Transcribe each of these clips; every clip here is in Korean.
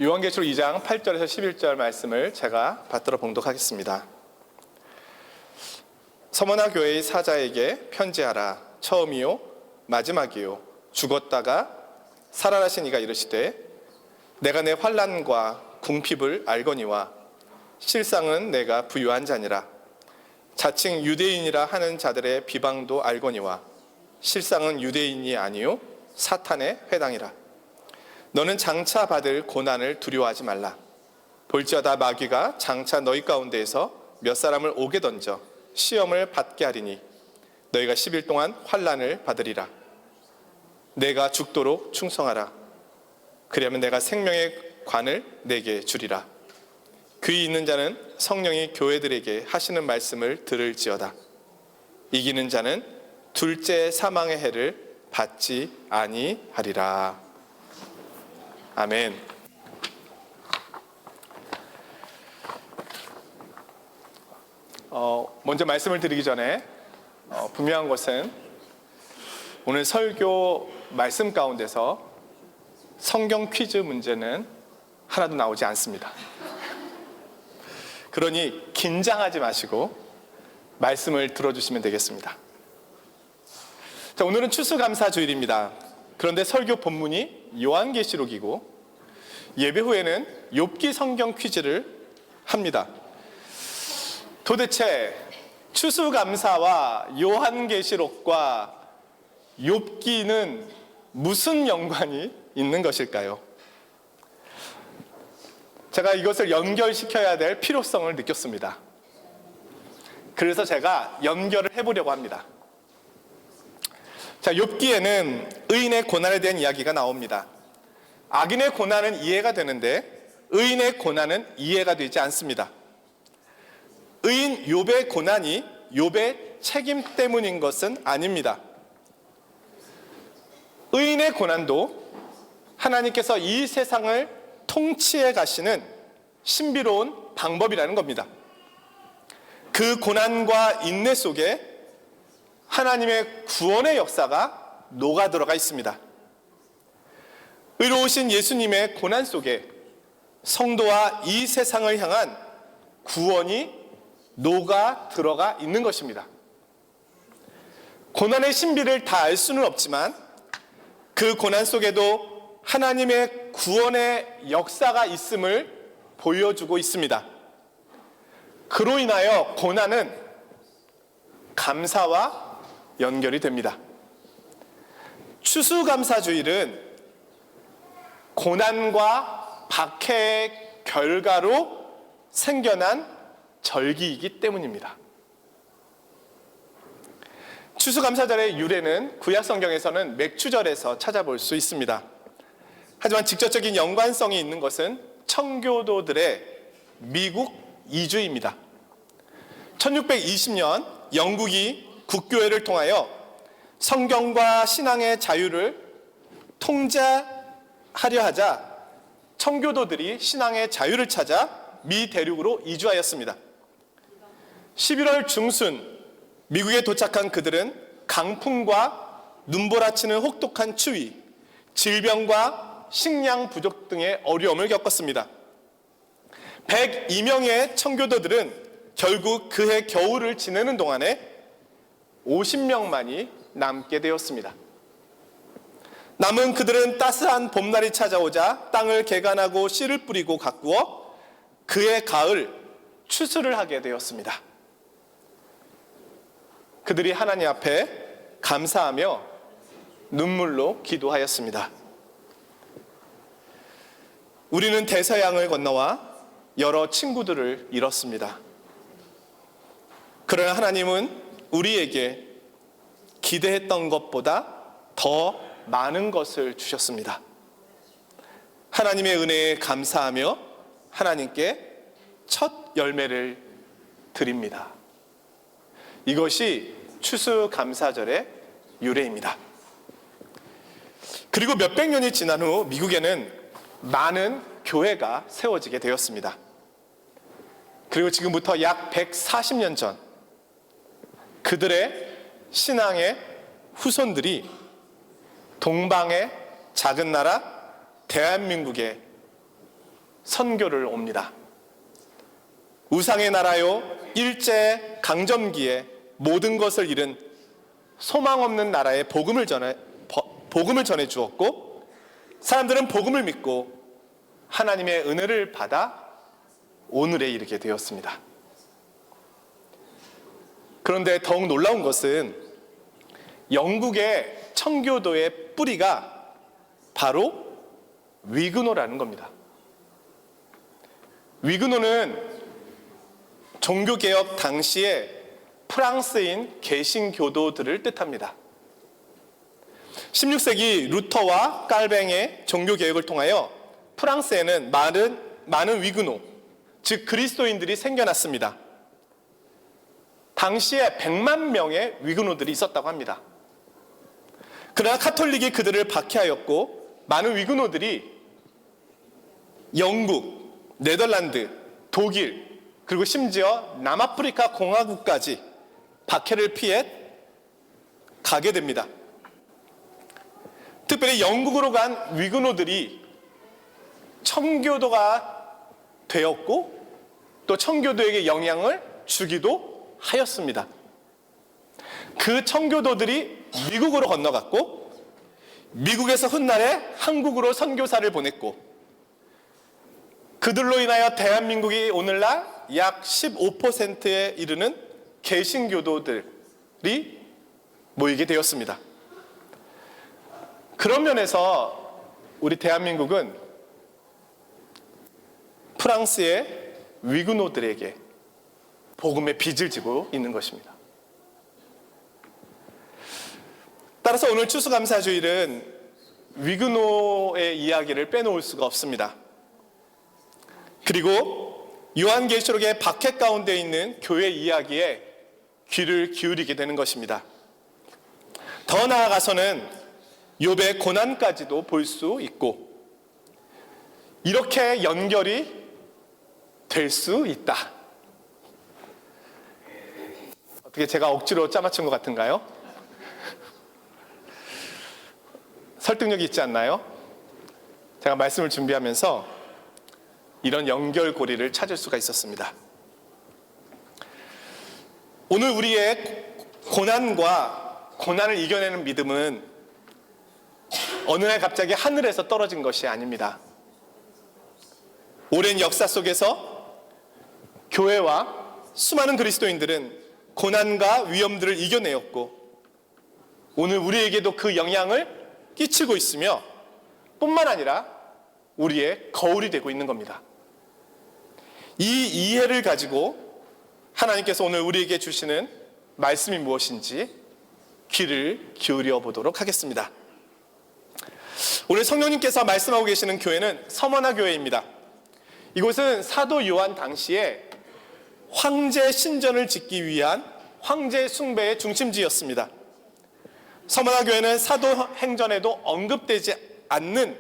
요한계시록 2장 8절에서 11절 말씀을 제가 받들어 봉독하겠습니다. 서머나 교회의 사자에게 편지하라. 처음이요 마지막이요 죽었다가 살아나신 이가 이르시되 내가 내 환난과 궁핍을 알거니와 실상은 내가 부유한 자니라. 자칭 유대인이라 하는 자들의 비방도 알거니와 실상은 유대인이 아니요 사탄의 회당이라. 너는 장차 받을 고난을 두려워하지 말라. 볼지어다 마귀가 장차 너희 가운데에서 몇 사람을 옥에 던져 시험을 받게 하리니 너희가 10일 동안 환난을 받으리라. 내가 죽도록 충성하라. 그리하면 내가 생명의 관을 내게 주리라. 귀 있는 자는 성령이 교회들에게 하시는 말씀을 들을지어다. 이기는 자는 둘째 사망의 해를 받지 아니하리라. 아멘. 먼저 말씀을 드리기 전에 분명한 것은 오늘 설교 말씀 가운데서 성경 퀴즈 문제는 하나도 나오지 않습니다. 그러니 긴장하지 마시고 말씀을 들어주시면 되겠습니다. 자, 오늘은 추수감사주일입니다. 그런데 설교 본문이 요한계시록이고 예배 후에는 욥기 성경 퀴즈를 합니다. 도대체 추수감사와 요한계시록과 욥기는 무슨 연관이 있는 것일까요? 제가 이것을 연결시켜야 될 필요성을 느꼈습니다. 그래서 제가 연결을 해보려고 합니다. 자, 욥기에는 의인의 고난에 대한 이야기가 나옵니다. 악인의 고난은 이해가 되는데 의인의 고난은 이해가 되지 않습니다. 의인 욥의 고난이 욥의 책임 때문인 것은 아닙니다. 의인의 고난도 하나님께서 이 세상을 통치해 가시는 신비로운 방법이라는 겁니다. 그 고난과 인내 속에 하나님의 구원의 역사가 녹아들어가 있습니다. 의로우신 예수님의 고난 속에 성도와 이 세상을 향한 구원이 녹아들어가 있는 것입니다. 고난의 신비를 다 알 수는 없지만 그 고난 속에도 하나님의 구원의 역사가 있음을 보여주고 있습니다. 그로 인하여 고난은 감사와 연결이 됩니다. 추수감사주일은 고난과 박해의 결과로 생겨난 절기이기 때문입니다. 추수감사절의 유래는 구약성경에서는 맥추절에서 찾아볼 수 있습니다. 하지만 직접적인 연관성이 있는 것은 청교도들의 미국 이주입니다. 1620년 영국이 국교회를 통하여 성경과 신앙의 자유를 통제하려 하자 청교도들이 신앙의 자유를 찾아 미 대륙으로 이주하였습니다. 11월 중순 미국에 도착한 그들은 강풍과 눈보라치는 혹독한 추위, 질병과 식량 부족 등의 어려움을 겪었습니다. 102명의 청교도들은 결국 그해 겨울을 지내는 동안에 50명만이 남게 되었습니다. 남은 그들은 따스한 봄날이 찾아오자 땅을 개간하고 씨를 뿌리고 가꾸어 그해 가을 추수를 하게 되었습니다. 그들이 하나님 앞에 감사하며 눈물로 기도하였습니다. 우리는 대서양을 건너와 여러 친구들을 잃었습니다. 그러나 하나님은 우리에게 기대했던 것보다 더 많은 것을 주셨습니다. 하나님의 은혜에 감사하며 하나님께 첫 열매를 드립니다. 이것이 추수감사절의 유래입니다. 그리고 몇백 년이 지난 후 미국에는 많은 교회가 세워지게 되었습니다. 그리고 지금부터 약 140년 전 그들의 신앙의 후손들이 동방의 작은 나라 대한민국에 선교를 옵니다. 우상의 나라요, 일제 강점기에 모든 것을 잃은 소망 없는 나라에 복음을 전해 주었고, 사람들은 복음을 믿고 하나님의 은혜를 받아 오늘에 이르게 되었습니다. 그런데 더욱 놀라운 것은 영국의 청교도의 뿌리가 바로 위그노라는 겁니다. 위그노는 종교개혁 당시에 프랑스인 개신교도들을 뜻합니다. 16세기 루터와 깔뱅의 종교개혁을 통하여 프랑스에는 많은 위그노, 즉 그리스도인들이 생겨났습니다. 당시에 100만 명의 위그노들이 있었다고 합니다. 그러나 카톨릭이 그들을 박해하였고, 많은 위그노들이 영국, 네덜란드, 독일, 그리고 심지어 남아프리카 공화국까지 박해를 피해 가게 됩니다. 특별히 영국으로 간 위그노들이 청교도가 되었고, 또 청교도에게 영향을 주기도 하였습니다. 그 청교도들이 미국으로 건너갔고, 미국에서 훗날에 한국으로 선교사를 보냈고, 그들로 인하여 대한민국이 오늘날 약 15%에 이르는 개신교도들이 모이게 되었습니다. 그런 면에서 우리 대한민국은 프랑스의 위그노들에게 복음의 빚을 지고 있는 것입니다. 따라서 오늘 추수감사주일은 위그노의 이야기를 빼놓을 수가 없습니다. 그리고 요한계시록의 박해 가운데 있는 교회 이야기에 귀를 기울이게 되는 것입니다. 더 나아가서는 욥의 고난까지도 볼 수 있고, 이렇게 연결이 될 수 있다. 어떻게 제가 억지로 짜맞춘 것 같은가요? 설득력이 있지 않나요? 제가 말씀을 준비하면서 이런 연결고리를 찾을 수가 있었습니다. 오늘 우리의 고난을 이겨내는 믿음은 어느 날 갑자기 하늘에서 떨어진 것이 아닙니다. 오랜 역사 속에서 교회와 수많은 그리스도인들은 고난과 위험들을 이겨내었고, 오늘 우리에게도 그 영향을 끼치고 있으며 뿐만 아니라 우리의 거울이 되고 있는 겁니다. 이 이해를 가지고 하나님께서 오늘 우리에게 주시는 말씀이 무엇인지 귀를 기울여 보도록 하겠습니다. 오늘 성령님께서 말씀하고 계시는 교회는 서머나 교회입니다. 이곳은 사도 요한 당시에 황제 신전을 짓기 위한 황제 숭배의 중심지였습니다. 서머나 교회는 사도행전에도 언급되지 않는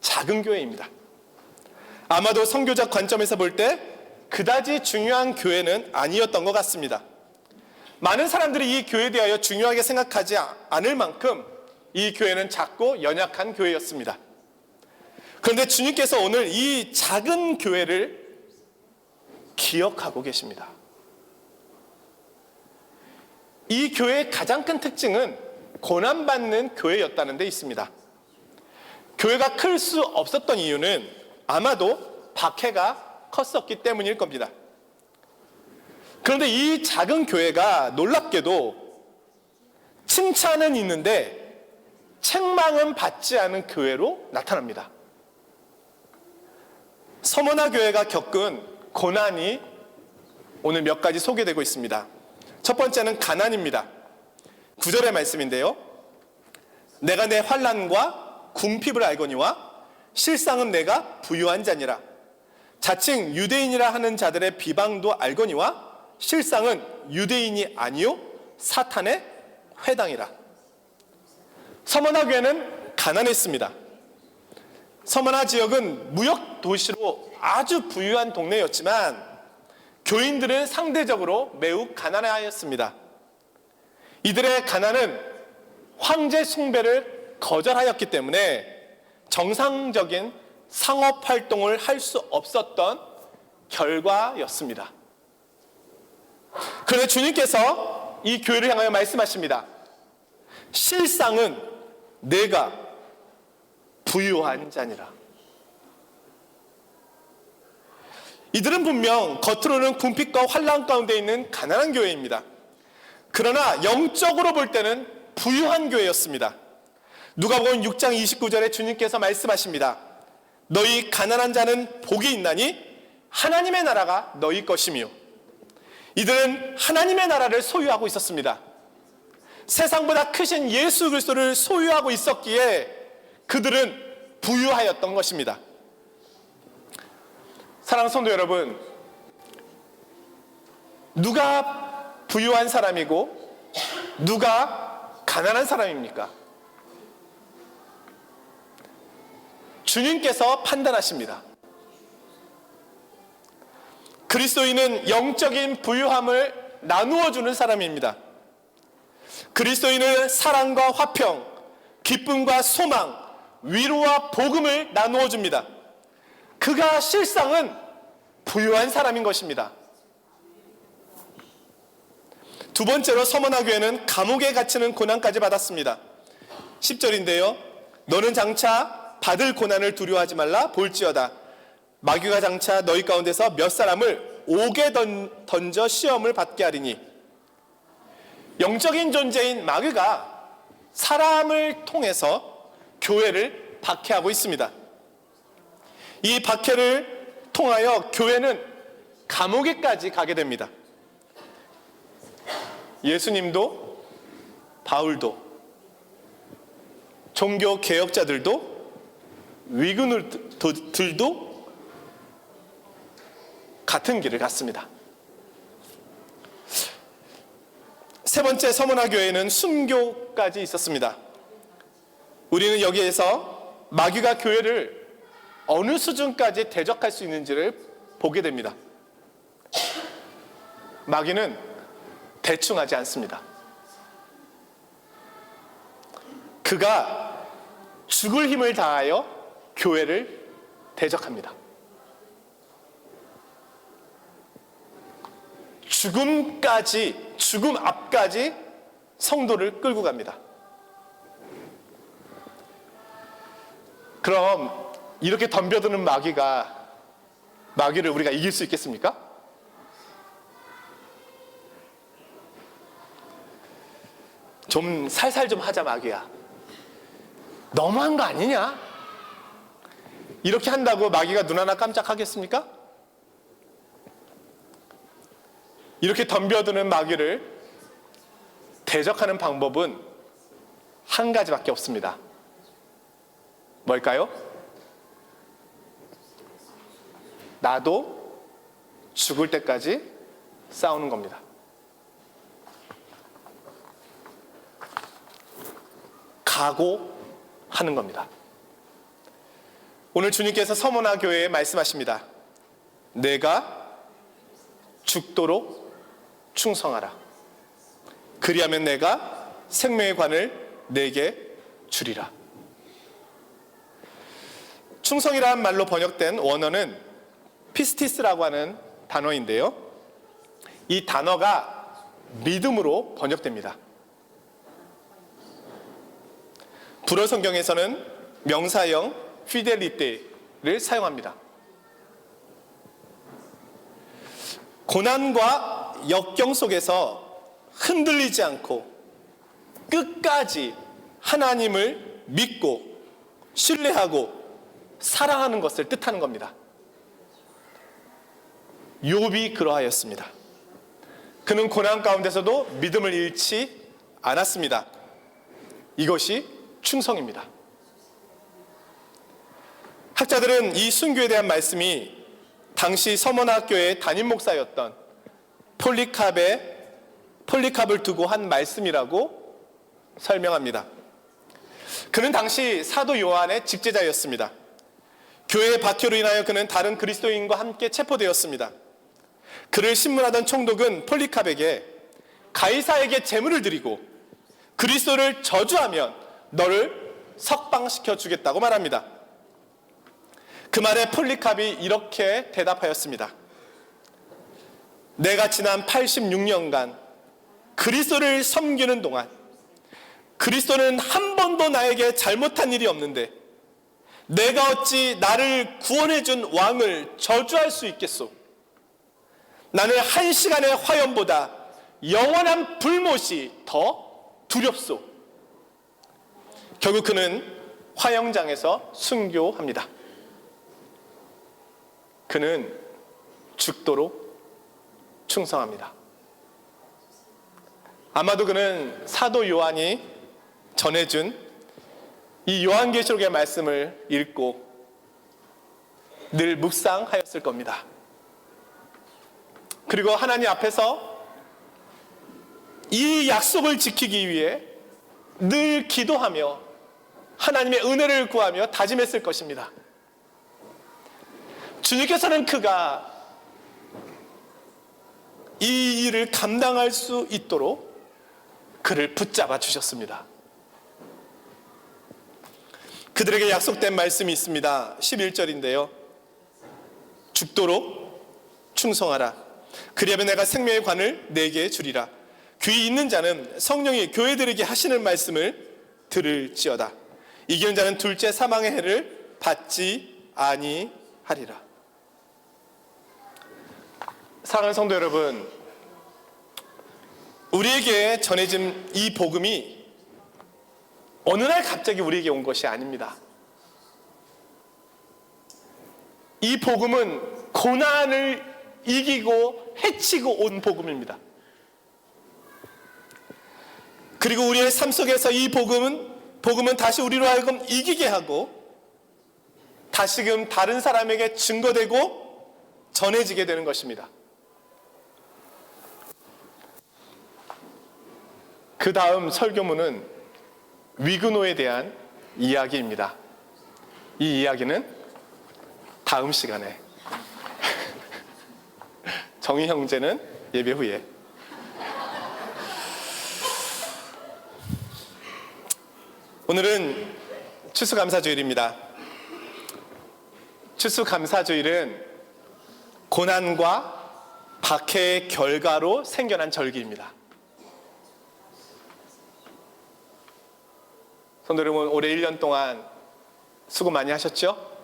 작은 교회입니다. 아마도 선교적 관점에서 볼 때 그다지 중요한 교회는 아니었던 것 같습니다. 많은 사람들이 이 교회에 대하여 중요하게 생각하지 않을 만큼 이 교회는 작고 연약한 교회였습니다. 그런데 주님께서 오늘 이 작은 교회를 기억하고 계십니다. 이 교회의 가장 큰 특징은 고난받는 교회였다는 데 있습니다. 교회가 클 수 없었던 이유는 아마도 박해가 컸었기 때문일 겁니다. 그런데 이 작은 교회가 놀랍게도 칭찬은 있는데 책망은 받지 않은 교회로 나타납니다. 서머나 교회가 겪은 고난이 오늘 몇 가지 소개되고 있습니다. 첫 번째는 가난입니다. 9절의 말씀인데요. 내가 내 환난과 궁핍을 알거니와 실상은 내가 부유한 자니라. 자칭 유대인이라 하는 자들의 비방도 알거니와 실상은 유대인이 아니요 사탄의 회당이라. 서머나 교회는 가난했습니다. 서머나 지역은 무역 도시로 아주 부유한 동네였지만 교인들은 상대적으로 매우 가난하였습니다. 이들의 가난은 황제 숭배를 거절하였기 때문에 정상적인 상업 활동을 할 수 없었던 결과였습니다. 그런데 주님께서 이 교회를 향하여 말씀하십니다. 실상은 내가 부유한 자니라. 이들은 분명 겉으로는 궁핍과 환난 가운데 있는 가난한 교회입니다. 그러나 영적으로 볼 때는 부유한 교회였습니다. 누가복음 6장 29절에 주님께서 말씀하십니다. 너희 가난한 자는 복이 있나니 하나님의 나라가 너희 것이며. 이들은 하나님의 나라를 소유하고 있었습니다. 세상보다 크신 예수 그리스도를 소유하고 있었기에 그들은 부유하였던 것입니다. 사랑하는 성도 여러분, 누가 부유한 사람이고 누가 가난한 사람입니까? 주님께서 판단하십니다. 그리스도인은 영적인 부유함을 나누어 주는 사람입니다. 그리스도인은 사랑과 화평, 기쁨과 소망, 위로와 복음을 나누어 줍니다. 그가 실상은 부유한 사람인 것입니다. 두 번째로 서머나 교회는 감옥에 갇히는 고난까지 받았습니다. 10절인데요. 너는 장차 받을 고난을 두려워하지 말라. 볼지어다 마귀가 장차 너희 가운데서 몇 사람을 옥에 던져 시험을 받게 하리니. 영적인 존재인 마귀가 사람을 통해서 교회를 박해하고 있습니다. 이 박해를 통하여 교회는 감옥에까지 가게 됩니다. 예수님도, 바울도, 종교 개혁자들도, 위근들도 같은 길을 갔습니다. 세 번째 서머나 교회는 순교까지 있었습니다. 우리는 여기에서 마귀가 교회를 어느 수준까지 대적할 수 있는지를 보게 됩니다. 마귀는 대충 하지 않습니다. 그가 죽을 힘을 다하여 교회를 대적합니다. 죽음 앞까지 성도를 끌고 갑니다. 그럼 이렇게 덤벼드는 마귀를 우리가 이길 수 있겠습니까? 좀 살살 좀 하자 마귀야. 너무한 거 아니냐? 이렇게 한다고 마귀가 눈 하나 깜짝하겠습니까? 이렇게 덤벼드는 마귀를 대적하는 방법은 한 가지밖에 없습니다. 뭘까요? 나도 죽을 때까지 싸우는 겁니다. 각오하는 겁니다. 오늘 주님께서 서머나 교회에 말씀하십니다. 내가 죽도록 충성하라. 그리하면 내가 생명의 관을 내게 주리라. 충성이라는 말로 번역된 원어는 피스티스라고 하는 단어인데요. 이 단어가 믿음으로 번역됩니다. 불어 성경에서는 명사형 피델리테를 사용합니다. 고난과 역경 속에서 흔들리지 않고 끝까지 하나님을 믿고 신뢰하고 사랑하는 것을 뜻하는 겁니다. 욥이 그러하였습니다. 그는 고난 가운데서도 믿음을 잃지 않았습니다. 이것이 충성입니다. 학자들은 이 순교에 대한 말씀이 당시 서머나 교회의 담임 목사였던 폴리캅을 두고 한 말씀이라고 설명합니다. 그는 당시 사도 요한의 직제자였습니다. 교회의 박해로 인하여 그는 다른 그리스도인과 함께 체포되었습니다. 그를 신문하던 총독은 폴리캅에게 가이사에게 제물을 드리고 그리스도를 저주하면 너를 석방시켜 주겠다고 말합니다. 그 말에 폴리캅이 이렇게 대답하였습니다. 내가 지난 86년간 그리스도를 섬기는 동안 그리스도는 한 번도 나에게 잘못한 일이 없는데 내가 어찌 나를 구원해 준 왕을 저주할 수 있겠소? 나는 한 시간의 화염보다 영원한 불못이 더 두렵소. 결국 그는 화영장에서 순교합니다. 그는 죽도록 충성합니다. 아마도 그는 사도 요한이 전해준 이 요한계시록의 말씀을 읽고 늘 묵상하였을 겁니다. 그리고 하나님 앞에서 이 약속을 지키기 위해 늘 기도하며 하나님의 은혜를 구하며 다짐했을 것입니다. 주님께서는 그가 이 일을 감당할 수 있도록 그를 붙잡아 주셨습니다. 그들에게 약속된 말씀이 있습니다. 11절인데요. 죽도록 충성하라. 그리하면 내가 생명의 관을 내게 주리라. 귀 있는 자는 성령이 교회들에게 하시는 말씀을 들을지어다. 이기는 자는 둘째 사망의 해를 받지 아니하리라. 사랑하는 성도 여러분, 우리에게 전해진 이 복음이 어느 날 갑자기 우리에게 온 것이 아닙니다. 이 복음은 고난을 이기고 헤치고 온 복음입니다. 그리고 우리의 삶 속에서 이 복음은 다시 우리로 하여금 이기게 하고 다시금 다른 사람에게 증거되고 전해지게 되는 것입니다. 그 다음 설교문은 위그노에 대한 이야기입니다. 이 이야기는 다음 시간에 정희 형제는 예배 후에. 오늘은 추수감사주일입니다. 추수감사주일은 고난과 박해의 결과로 생겨난 절기입니다. 성도 여러분, 올해 1년 동안 수고 많이 하셨죠?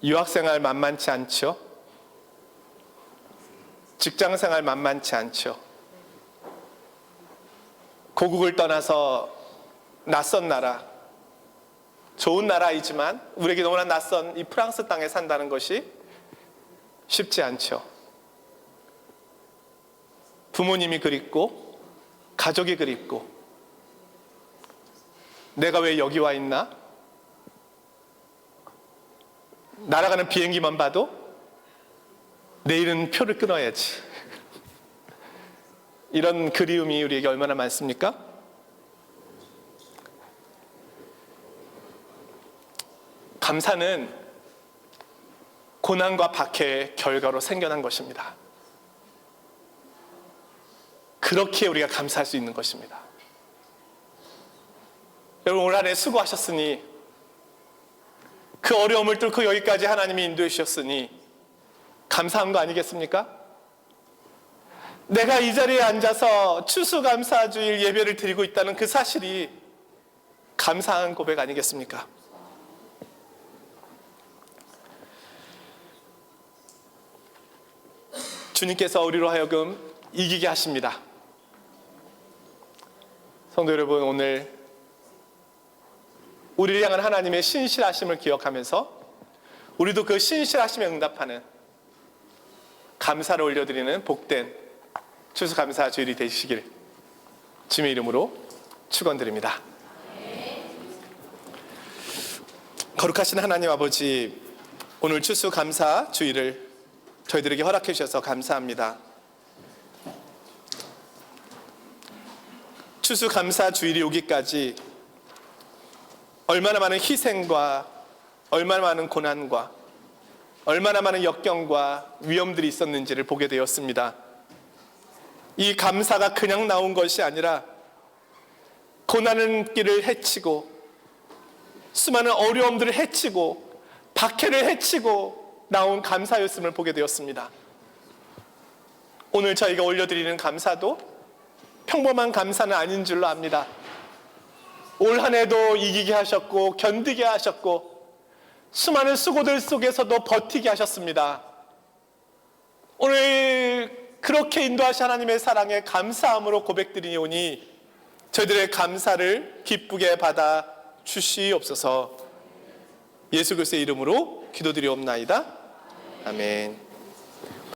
유학생활 만만치 않죠? 직장생활 만만치 않죠? 고국을 떠나서 낯선 나라, 좋은 나라이지만 우리에게 너무나 낯선 이 프랑스 땅에 산다는 것이 쉽지 않죠. 부모님이 그립고 가족이 그립고 내가 왜 여기 와 있나? 날아가는 비행기만 봐도 내일은 표를 끊어야지. 이런 그리움이 우리에게 얼마나 많습니까? 감사는 고난과 박해의 결과로 생겨난 것입니다. 그렇게 우리가 감사할 수 있는 것입니다. 여러분, 올 한 해 수고하셨으니, 그 어려움을 뚫고 여기까지 하나님이 인도해 주셨으니 감사한 거 아니겠습니까? 내가 이 자리에 앉아서 추수감사주일 예배를 드리고 있다는 그 사실이 감사한 고백 아니겠습니까? 주님께서 우리로 하여금 이기게 하십니다. 성도 여러분, 오늘 우리를 향한 하나님의 신실하심을 기억하면서 우리도 그 신실하심에 응답하는 감사를 올려드리는 복된 추수감사주일이 되시길 주님의 이름으로 축원드립니다. 거룩하신 하나님 아버지, 오늘 추수감사주일을 저희들에게 허락해 주셔서 감사합니다. 추수감사주일이 오기까지 얼마나 많은 희생과 얼마나 많은 고난과 얼마나 많은 역경과 위험들이 있었는지를 보게 되었습니다. 이 감사가 그냥 나온 것이 아니라 고난의 길을 헤치고 수많은 어려움들을 헤치고 박해를 헤치고 나온 감사였음을 보게 되었습니다. 오늘 저희가 올려드리는 감사도 평범한 감사는 아닌 줄로 압니다. 올 한 해도 이기게 하셨고 견디게 하셨고 수많은 수고들 속에서도 버티게 하셨습니다. 오늘 그렇게 인도하신 하나님의 사랑에 감사함으로 고백드리오니 저희들의 감사를 기쁘게 받아 주시옵소서. 예수 그리스도의 이름으로 기도드리옵나이다. 아멘.